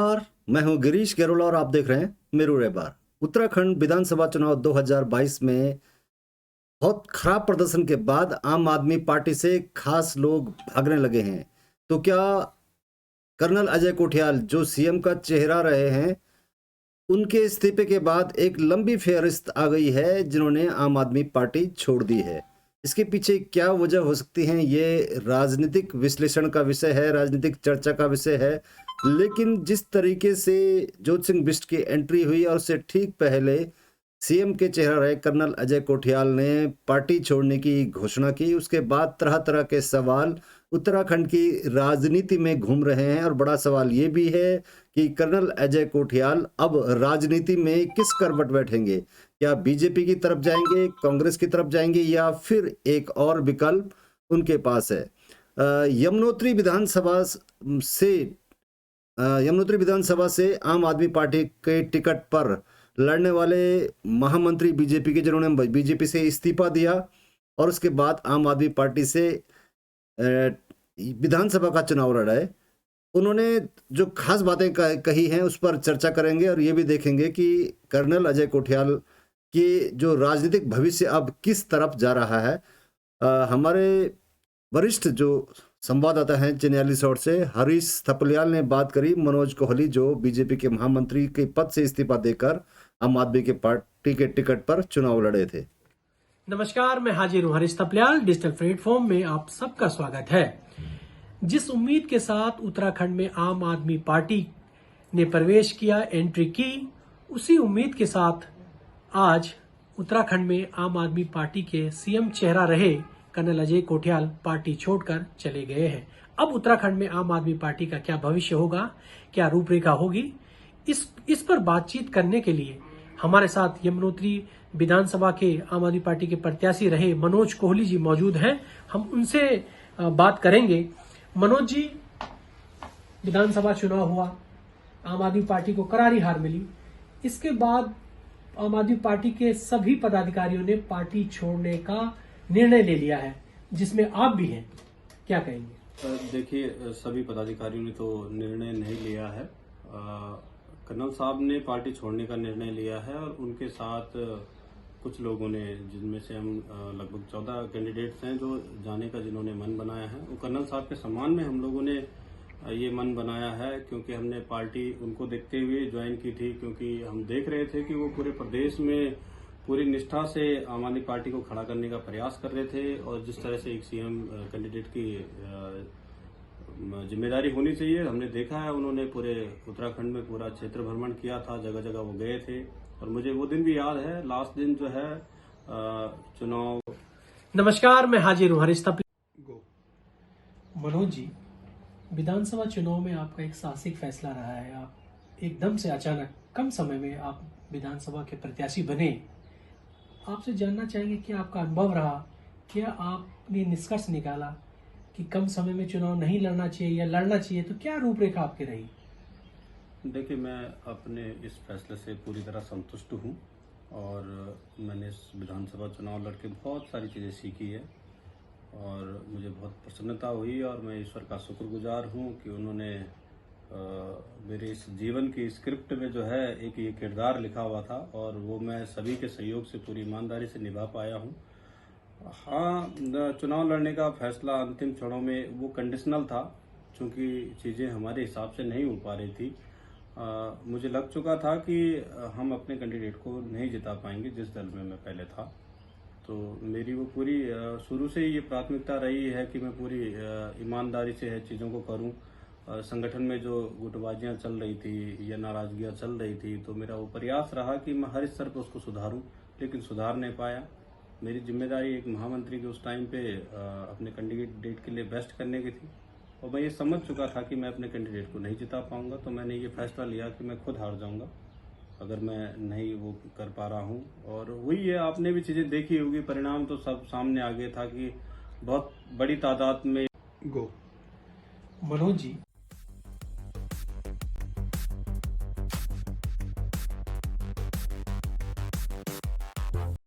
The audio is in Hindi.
और मैं हूं गिरीश गेरोला और आप देख रहे हैं मेरू रेबार। उत्तराखंड विधानसभा चुनाव 2022 में बहुत खराब प्रदर्शन के बाद आम आदमी पार्टी से खास लोग भागने लगे हैं। तो क्या कर्नल अजय कोठियाल जो सीएम का चेहरा रहे हैं, उनके इस्तीफे के बाद एक लंबी फेहरिस्त आ गई है जिन्होंने आम आदमी पार्टी छोड़ दी है। इसके पीछे क्या वजह हो सकती है, ये राजनीतिक विश्लेषण का विषय है, राजनीतिक चर्चा का विषय है। लेकिन जिस तरीके से जोत सिंह बिष्ट की एंट्री हुई और उससे ठीक पहले सीएम के चेहरा रहे कर्नल अजय कोठियाल ने पार्टी छोड़ने की घोषणा की, उसके बाद तरह तरह के सवाल उत्तराखंड की राजनीति में घूम रहे हैं। और बड़ा सवाल ये भी है कि कर्नल अजय कोठियाल अब राजनीति में किस करवट बैठेंगे, क्या बीजेपी की तरफ जाएंगे, कांग्रेस की तरफ जाएंगे, या फिर एक और विकल्प उनके पास है। यमुनोत्री विधानसभा से आम आदमी पार्टी के टिकट पर लड़ने वाले महामंत्री बीजेपी के, जिन्होंने बीजेपी से इस्तीफा दिया और उसके बाद आम आदमी पार्टी से विधानसभा का चुनाव लड़ा है, उन्होंने जो खास बातें कही हैं उस पर चर्चा करेंगे और ये भी देखेंगे कि कर्नल अजय कोठियाल की जो राजनीतिक भविष्य अब किस तरफ जा रहा है। हमारे वरिष्ठ जो संवाददाता हैं चिन्याली सौर से हरीश थपलियाल ने बात करी मनोज कोहली, जो बीजेपी के महामंत्री के पद से इस्तीफा देकर आम आदमी के पार्टी के टिकट पर चुनाव लड़े थे। नमस्कार, मैं हाजिर हूं हरीश थपलियाल। डिजिटल प्लेटफॉर्म में आप सबका स्वागत है। जिस उम्मीद के साथ उत्तराखंड में आम आदमी पार्टी ने प्रवेश किया, एंट्री की, उसी उम्मीद के साथ आज उत्तराखंड में आम आदमी पार्टी के सीएम चेहरा रहे कर्नल अजय कोठियाल पार्टी छोड़कर चले गए हैं। अब उत्तराखंड में आम आदमी पार्टी का क्या भविष्य होगा, क्या रूपरेखा होगी, इस पर बातचीत करने के लिए हमारे साथ यमुनोत्री विधानसभा के आम आदमी पार्टी के प्रत्याशी रहे मनोज कोहली जी मौजूद हैं। हम उनसे बात करेंगे। मनोज जी, विधानसभा चुनाव हुआ, आम आदमी पार्टी को करारी हार मिली। इसके बाद आम आदमी पार्टी के सभी पदाधिकारियों ने पार्टी छोड़ने का निर्णय ले लिया है, जिसमें आप भी हैं। क्या कहेंगे? देखिए, सभी पदाधिकारियों ने तो निर्णय नहीं लिया है। कर्नल साहब ने पार्टी छोड़ने का निर्णय लिया है और उनके साथ कुछ लोगों ने, जिनमें से हम लगभग 14 कैंडिडेट्स हैं जो जाने का जिन्होंने मन बनाया है, वो कर्नल साहब के सम्मान में हम लोगों ने ये मन बनाया है, क्योंकि हमने पार्टी उनको देखते हुए ज्वाइन की थी, क्योंकि हम देख रहे थे कि वो पूरे प्रदेश में पूरी निष्ठा से आम आदमी पार्टी को खड़ा करने का प्रयास कर रहे थे। और जिस तरह से एक सीएम कैंडिडेट की जिम्मेदारी होनी चाहिए, हमने देखा है उन्होंने पूरे उत्तराखंड में पूरा क्षेत्र भ्रमण किया था, जगह जगह वो गए थे। और मुझे वो दिन भी याद है, लास्ट दिन जो है चुनाव। नमस्कार, मैं हाजिर हूं हरीश थपलियाल। मनोज जी, विधानसभा चुनाव में आपका एक साहसिक फैसला रहा है। आप एकदम से अचानक कम समय में आप विधानसभा के प्रत्याशी बने। आपसे जानना चाहेंगे कि आपका अनुभव रहा, क्या आपने निष्कर्ष निकाला कि कम समय में चुनाव नहीं लड़ना चाहिए या लड़ना चाहिए, तो क्या रूपरेखा आपकी रही? देखिए, मैं अपने इस फैसले से पूरी तरह संतुष्ट हूँ और मैंने इस विधानसभा चुनाव लड़के बहुत सारी चीज़ें सीखी है और मुझे बहुत प्रसन्नता हुई और मैं ईश्वर का शुक्रगुजार हूँ कि उन्होंने मेरे इस जीवन की स्क्रिप्ट में जो है एक ये किरदार लिखा हुआ था और वो मैं सभी के सहयोग से पूरी ईमानदारी से निभा पाया हूँ। हाँ, चुनाव लड़ने का फैसला अंतिम क्षणों में वो कंडीशनल था, क्योंकि चीज़ें हमारे हिसाब से नहीं हो पा रही थी। मुझे लग चुका था कि हम अपने कैंडिडेट को नहीं जिता पाएंगे जिस दल में मैं पहले था। तो मेरी वो पूरी शुरू से ही ये प्राथमिकता रही है कि मैं पूरी ईमानदारी से चीज़ों को करूं। संगठन में जो गुटबाजियां चल रही थी या नाराजगियां चल रही थी, तो मेरा वो प्रयास रहा कि मैं हर स्तर पर उसको सुधारूं, लेकिन सुधार नहीं पाया। मेरी जिम्मेदारी एक महामंत्री के उस टाइम पे अपने कैंडिडेट के लिए बेस्ट करने की थी और मैं ये समझ चुका था कि मैं अपने कैंडिडेट को नहीं जिता पाऊंगा। तो मैंने ये फैसला लिया कि मैं खुद हार जाऊंगा अगर मैं नहीं वो कर पा रहा हूँ। और वही है, आपने भी चीज़ें देखी होगी, परिणाम तो सब सामने आ गया था कि बहुत बड़ी तादाद में। मनोज जी,